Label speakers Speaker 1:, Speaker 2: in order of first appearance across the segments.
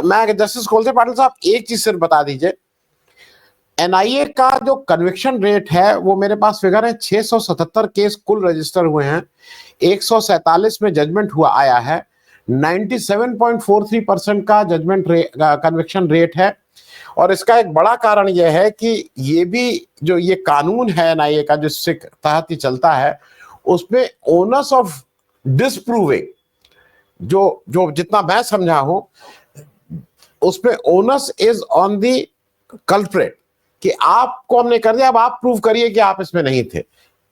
Speaker 1: मैं जस्टिस कोलसे पाटिल साहब एक चीज सिर्फ बता दीजिए, एनआईए का जो कन्विक्शन रेट है वो मेरे पास फिगर है 677 केस कुल रजिस्टर हुए हैं, 147 में जजमेंट हुआ आया है, 97.43% का जजमेंट कन्विक्शन रेट है। और इसका एक बड़ा कारण यह है कि ये भी जो ये कानून है एनआईए का जिससे तहत ही चलता है, उसमें ओनस ऑफ डिसप्रूविंग जो जो जितना मैं समझा हूं, उसमें onus is on the culprit, कि आपको हमने कर दिया, अब आप प्रूव करिए कि आप इसमें नहीं थे।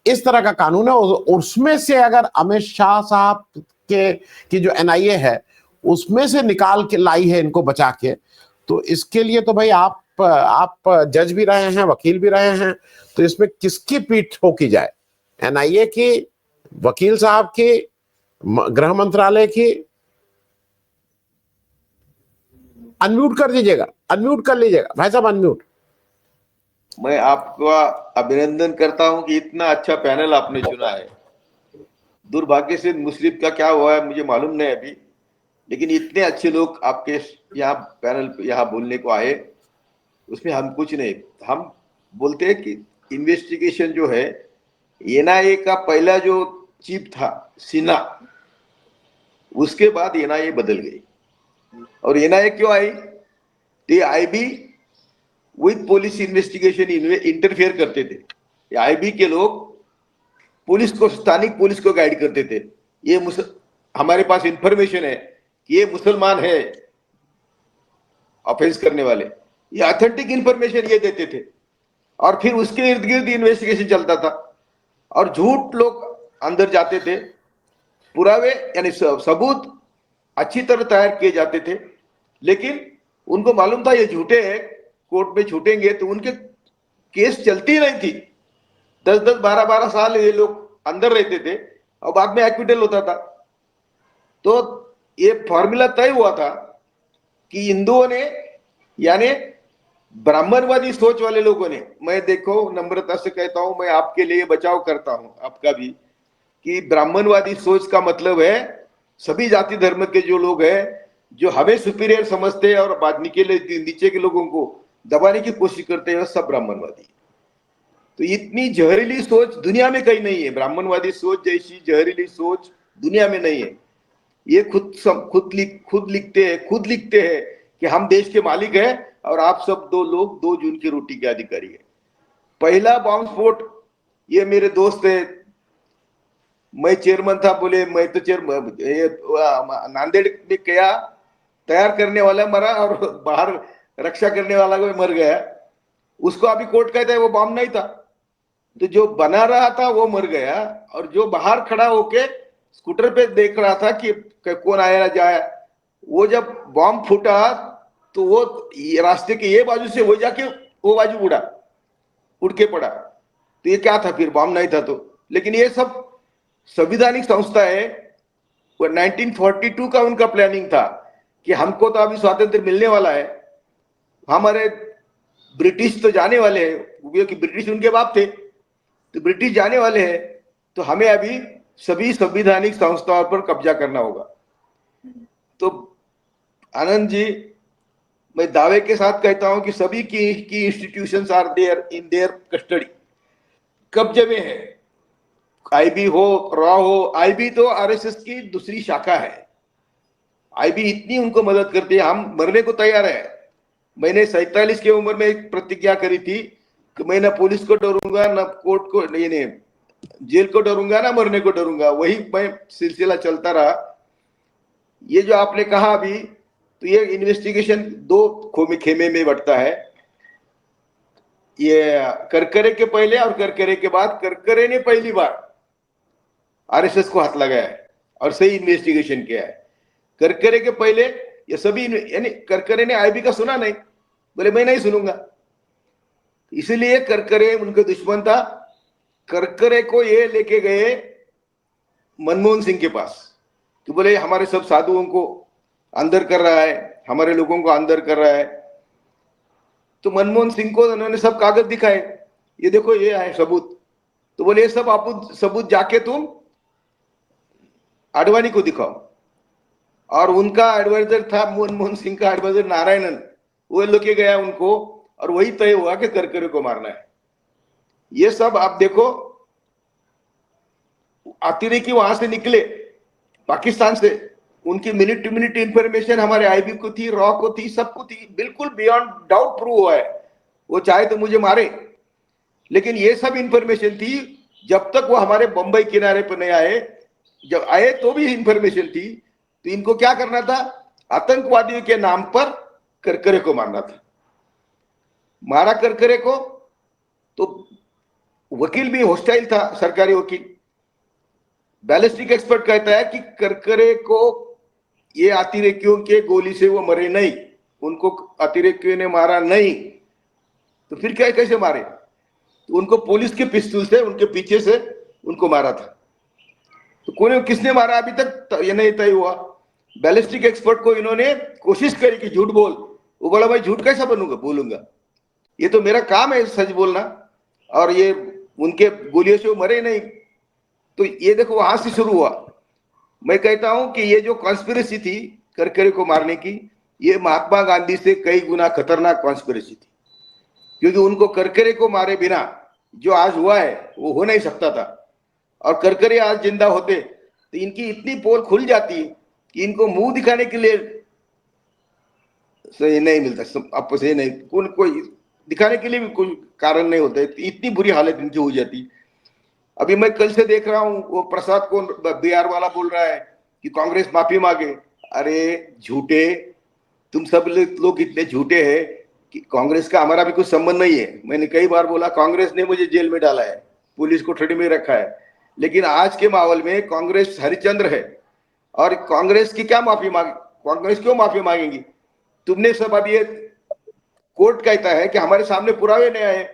Speaker 1: इस तरह का कानून है। उसमें से अगर अमित शाह साहब के की जो एनआईए है उसमें से निकाल के लाई है इनको बचा के, तो इसके लिए तो भाई आप जज भी रहे हैं, वकील भी रहे हैं, तो इसमें किसकी पीठ ठोकी जाए? एनआईए की, वकील साहब की, गृह मंत्रालय की? अनम्यूट कर दीजिएगा, अनम्यूट कर लीजिएगा भाई साहब, अनम्यूट।
Speaker 2: मैं आपका अभिनंदन करता हूं कि इतना अच्छा पैनल आपने चुना है। दुर्भाग्य से मुशर्रफ का क्या हुआ है मुझे मालूम नहीं अभी, लेकिन इतने अच्छे लोग आपके यहाँ पैनल यहाँ बोलने को आए, उसमें हम कुछ नहीं, हम बोलते हैं कि इन्वेस्टिगेशन जो है, एनआईए का पहला जो चीफ था सिन्हा, उसके बाद एनआईए बदल गई। और एनआईए क्यों आई? तो IB with police investigation interfere करते थे। आईबी के लोग पुलिस को, स्थानिक पुलिस को गाइड करते थे। ये हमारे पास इंफॉर्मेशन है कि ये मुसलमान है ऑफेंस करने वाले, ये ऑथेंटिक इंफॉर्मेशन ये देते थे। और फिर उसके इर्द गिर्द इन्वेस्टिगेशन चलता था और झूठ लोग अंदर जाते थे, पुरावे यानी सबूत अच्छी तरह तैयार किए जाते थे, लेकिन उनको मालूम था ये झूठे हैं, कोर्ट में छूटेंगे तो उनके केस चलती नहीं थी। 10-10, 12-12 साल ये लोग अंदर रहते थे और बाद में एक्विटल होता था। तो ये फॉर्मूला तय हुआ था कि हिंदुओं ने, यानी ब्राह्मणवादी सोच वाले लोगों ने, मैं देखो नम्रता से कहता हूं, मैं आपके लिए बचाव करता हूं आपका भी, कि ब्राह्मणवादी सोच का मतलब है सभी जाति धर्म के जो लोग हैं, जो हमें सुपीरियर समझते हैं और बाद नीचे के लोगों को दबाने की कोशिश करते हैं, सब ब्राह्मणवादी। तो इतनी जहरीली सोच दुनिया में कहीं नहीं है, ब्राह्मणवादी सोच जैसी जहरीली सोच दुनिया में नहीं है। ये खुद लिखते हैं कि हम देश के मालिक हैं और आप सब दो लोग 2 जून की रोटी के अधिकारी है। पहला बॉम्ब स्फोट, ये मेरे दोस्त है, मैं चेयरमैन था, बोले मैं तो नांदेड़ में किया, तैयार करने वाला मरा और बाहर रक्षा करने वाला कोई मर गया। उसको अभी कोर्ट कहता है वो बॉम्ब नहीं था। तो जो बना रहा था वो मर गया और जो बाहर खड़ा होके स्कूटर पे देख रहा था कि कौन आया ना जाए, वो जब बॉम्ब फूटा तो वो रास्ते के ये बाजू से वो जाके वो बाजू उड़ के पड़ा। तो ये क्या था फिर? बॉम्ब नहीं था तो। लेकिन ये सब संविधानिक संस्था है, वो 1942 का उनका प्लानिंग था कि हमको तो अभी स्वातंत्र मिलने वाला है, हमारे ब्रिटिश तो जाने वाले हैं, क्योंकि ब्रिटिश उनके बाप थे, तो ब्रिटिश जाने वाले हैं, तो हमें अभी सभी संविधानिक संस्थाओं पर कब्जा करना होगा। तो आनंद जी, मैं दावे के साथ कहता हूं कि सभी की institutions are there in their custody, कब्जे में है। आईबी हो, रॉ हो, आईबी तो आरएसएस की दूसरी शाखा है। आईबी इतनी उनको मदद करती है, हम मरने को तैयार है। मैंने 47 की उम्र में एक प्रतिज्ञा करी थी कि मैं ना पुलिस को डरूंगा, ना कोर्ट को, नहीं जेल को डरूंगा, ना मरने को डरूंगा। वही मैं सिलसिला चलता रहा। ये जो आपने कहा अभी, तो ये इन्वेस्टिगेशन 2 खेमे में बंटता है। ये करकरे के पहले और करकरे के बाद। करकरे ने पहली बार आरएसएस को हाथ लगाया है और सही इन्वेस्टिगेशन किया है। करकरे के पहले ये सभी, यानी करकरे ने आईबी का सुना नहीं, बोले मैं नहीं सुनूंगा, इसीलिए करकरे उनके दुश्मन था। करकरे को ये लेके गए मनमोहन सिंह के पास, तो बोले हमारे सब साधुओं को अंदर कर रहा है, हमारे लोगों को अंदर कर रहा है। तो मनमोहन सिंह को उन्होंने सब कागज दिखाए, ये देखो ये है सबूत। तो बोले ये सब आप सबूत जाके तुम आडवाणी को दिखाओ। और उनका एडवाइजर था मनमोहन सिंह का एडवाइजर नारायणन, वो लेके गया उनको, और वही तय हुआ कि करकरे को मारना है। ये सब आप देखो, अतिरेकी वहां से निकले पाकिस्तान से, उनकी मिनट टू मिनट इंफॉर्मेशन हमारे आईबी को थी, रॉ को थी, सबको थी, बिल्कुल बियॉन्ड डाउट प्रूव हुआ है। वो चाहे तो मुझे मारे, लेकिन ये सब इंफॉर्मेशन थी जब तक वो हमारे बंबई किनारे पर नहीं आए। जब आए तो भी इंफॉर्मेशन थी। तो इनको क्या करना था, आतंकवादियों के नाम पर करकरे को मारना था। मारा करकरे को, तो वकील भी हॉस्टाइल था, सरकारी वकील। बैलिस्टिक एक्सपर्ट कहता है कि करकरे को ये अतिरेकियों के गोली से वो मरे नहीं, उनको अतिरेकियों ने मारा नहीं, तो फिर क्या, कैसे मारे? तो उनको पुलिस के पिस्तौल से उनके पीछे से उनको मारा था। तो कौन, किसने मारा अभी तक ये नहीं तय हुआ। बैलिस्टिक एक्सपर्ट को इन्होंने कोशिश करी कि झूठ बोल, वो बोला भाई झूठ कैसा बोलूंगा, ये तो मेरा काम है सच बोलना, और ये उनके गोलियों से वो मरे नहीं। तो ये देखो वहां से शुरू हुआ। मैं कहता हूं कि ये जो कॉन्स्पिरेसी थी करकरे को मारने की, ये महात्मा गांधी से कई गुना खतरनाक कॉन्स्पिरेसी थी, क्योंकि उनको करकरे को मारे बिना जो आज हुआ है वो हो नहीं सकता था। और करकरे आज जिंदा होते तो इनकी इतनी पोल खुल जाती कि इनको मुंह दिखाने के लिए सही नहीं मिलता, आपस में नहीं, कोई दिखाने के लिए भी कोई कारण नहीं होता, इतनी बुरी हालत इनकी हो जाती। अभी मैं कल से देख रहा हूं, वो प्रसाद को बिहार वाला बोल रहा है कि कांग्रेस माफी मांगे। अरे झूठे, तुम सब लोग इतने झूठे हैं कि कांग्रेस का हमारा भी कुछ संबंध नहीं है। मैंने कई बार बोला कांग्रेस ने मुझे जेल में डाला है, पुलिस को ठड़ी में रखा है, लेकिन आज के माहौल में कांग्रेस हरिश्चंद्र है। और कांग्रेस की क्या माफी मांगे, कांग्रेस क्यों माफी मांगेगी? तुमने सब, अब ये कोर्ट कहता है कि हमारे सामने पुरावे नहीं आए।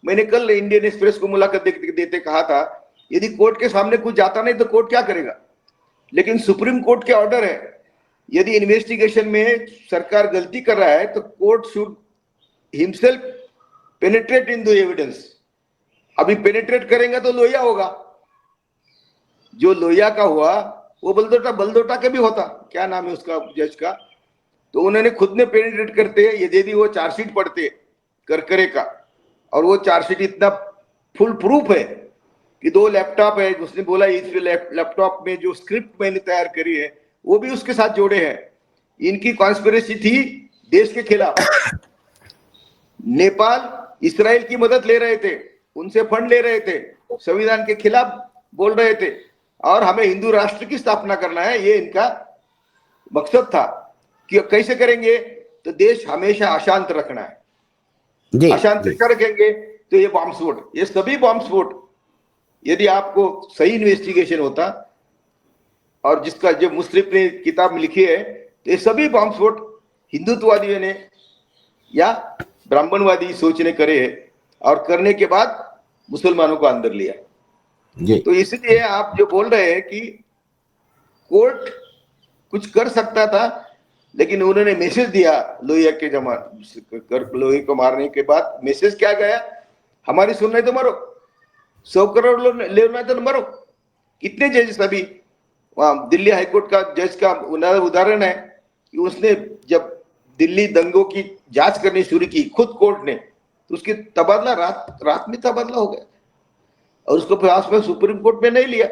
Speaker 2: मैंने कल इंडियन एक्सप्रेस को मुलाकात देते कहा था, यदि कोर्ट के सामने कुछ जाता नहीं तो कोर्ट क्या करेगा? लेकिन सुप्रीम कोर्ट के ऑर्डर है, यदि इन्वेस्टिगेशन में सरकार गलती कर रहा है तो court should himself penetrate in the evidence. अभी पेनिट्रेट करेंगे तो लोहिया होगा, जो लोहिया का हुआ वो बलदोटा के भी होता, क्या नाम है उसका जज का, तो उन्होंने खुद ने पेनिट्रेट करते, यदि वो चार्जशीट पढ़ते करकरे का, और वो चार्जशीट इतना फुल प्रूफ है कि 2 लैपटॉप है, उसने बोला इस लैपटॉप में जो स्क्रिप्ट मैंने तैयार करी है वो भी उसके साथ जोड़े हैं। इनकी कॉन्स्पिरेसी थी देश के खिलाफ। नेपाल इस्राएल की मदद ले रहे थे, उनसे फंड ले रहे थे, संविधान के खिलाफ बोल रहे थे, और हमें हिंदू राष्ट्र की स्थापना करना है, ये इनका मकसद था। कि कैसे करेंगे, तो देश हमेशा अशांत रखना है, अशांत रखेंगे तो ये बॉम्ब स्फोट, ये सभी बॉम्ब स्फोट, यदि आपको सही इन्वेस्टिगेशन होता, और जिसका जो मुस्लिम ने किताब में लिखी है, तो ये सभी बॉम्ब स्फोट हिंदुत्ववादियों ने या ब्राह्मणवादी सोच ने करे हैं, और करने के बाद मुसलमानों को अंदर लिया। तो इसलिए आप जो बोल रहे हैं कि कोर्ट कुछ कर सकता था, लेकिन उन्होंने मैसेज दिया लोहिया के लोहिया को मारने के बाद मैसेज क्या गया, हमारी सुनना तो मरो, 100 करोड़ लेना तो मरो। कितने जज, अभी वहां दिल्ली हाईकोर्ट का जज का उदाहरण है कि उसने जब दिल्ली दंगों की जांच करनी शुरू की खुद कोर्ट ने, तो उसकी तबादला रात में तबादला हो गया, और उसको पास में सुप्रीम कोर्ट में नहीं लिया।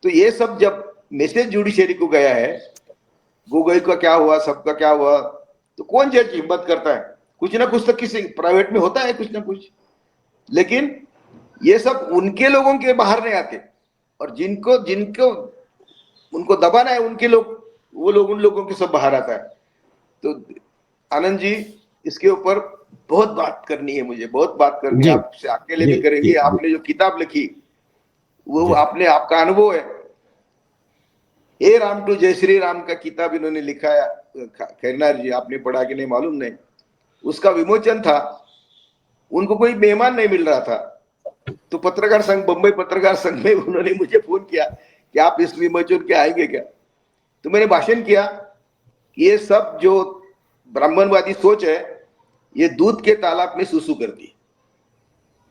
Speaker 2: तो ये सब जब मैसेज जुडिशरी को गया है, गोगोई का क्या हुआ, सबका क्या हुआ, तो कौन जज हिम्मत करता है? कुछ ना कुछ तो किसी प्राइवेट में होता है कुछ ना कुछ, लेकिन ये सब उनके लोगों के बाहर नहीं आते, और जिनको जिनको उनको दबाना है उनके लोग, वो लोग उन लोगों के सब बाहर आता है। तो आनंद जी, इसके ऊपर बहुत बात करनी है, मुझे बहुत बात करनी है, आपसे अकेले भी करेंगे। आपने जो किताब लिखी वो आपने, आपका अनुभव है, हे राम टू जय श्री राम का किताब इन्होंने लिखा है, खैरनार जी, आपने पढ़ा कि नहीं मालूम नहीं, उसका विमोचन था, उनको कोई मेहमान नहीं मिल रहा था, तो पत्रकार संघ, बंबई पत्रकार संघ में उन्होंने मुझे फोन किया कि आप इस विमोचन के आएंगे क्या? तो मैंने भाषण किया कि ये सब जो ब्राह्मणवादी सोच है, ये दूध के तालाब में सुसु करती।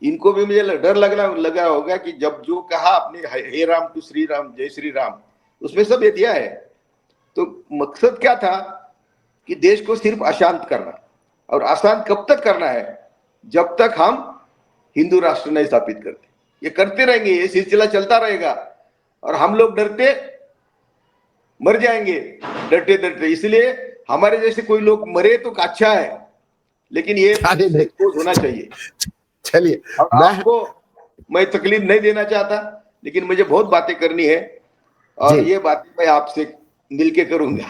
Speaker 2: इनको भी मुझे डर लगा होगा कि जब जो कहा आपने, हे राम टू श्री राम, जय श्री राम, उसमें सब ये दिया है। तो मकसद क्या था कि देश को सिर्फ अशांत करना, और अशांत कब तक करना है, जब तक हम हिंदू राष्ट्र नहीं स्थापित करते। ये करते रहेंगे, ये सिलसिला चलता रहेगा, और हम लोग डरते मर जाएंगे, डरते डरते। इसलिए हमारे जैसे कोई लोग मरे तो अच्छा है, लेकिन ये सोच होना चाहिए।
Speaker 1: चलिए,
Speaker 2: और आपको मैं तकलीफ नहीं देना चाहता, लेकिन मुझे बहुत बातें करनी है, और ये बातें मैं आपसे मिलके करूंगा।